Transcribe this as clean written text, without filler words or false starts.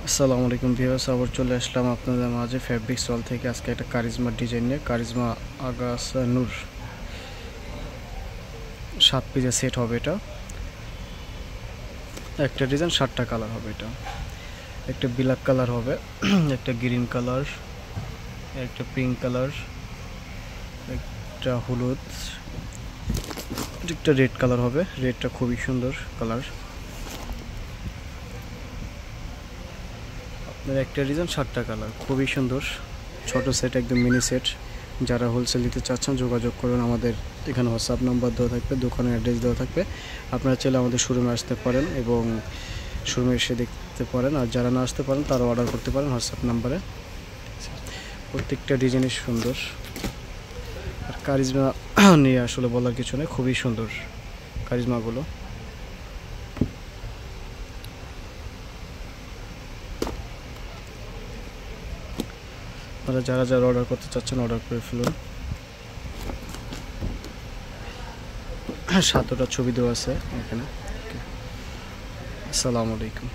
আসসালামু আলাইকুম ভিউয়ার্স, আবার চলে আসলাম আপনাদের মাঝে ফ্যাব্রিক্স ওয়াল থেকে। আজকে একটা কারিজমা ডিজাইন নিয়ে, কারিজমা আগাসা নূর 7 পিসের সেট হবে। এটা একটা ডিজাইন 7টা কালার হবে। এটা একটা ব্ল্যাক কালার হবে, একটা গ্রিন কালার, একটা পিঙ্ক কালার, একটা হলুদ, একটা রেড কালার হবে। রেডটা খুবই সুন্দর কালার। আপনার একটা ডিজাইন 7টা কালার, খুবই সুন্দর। ছোট সেট, একদম মিনি সেট। যারা হোলসেল নিতে চাচ্ছেন যোগাযোগ করুন। আমাদের এখানে হোয়াটসঅ্যাপ নাম্বার দেওয়া থাকবে, দোকানের অ্যাড্রেস দেওয়া থাকবে। আপনারা চাইলে আমাদের শোরুমে আসতে পারেন এবং শোরুমে এসে দেখতে পারেন। আর যারা না আসতে পারেন তারা অর্ডার করতে পারেন হোয়াটসঅ্যাপ নাম্বারে। প্রত্যেকটা ডিজাইনই সুন্দর। আর কারিজমা নিয়ে আসলে বলার কিছু নেই, খুবই সুন্দর কারিজমাগুলো। আপনারা যারা যারা অর্ডার করতে চাচ্ছেন অর্ডার করে ফেলুন। 7টা ছবি দেওয়া আছে এখানে। আসসালামু আলাইকুম।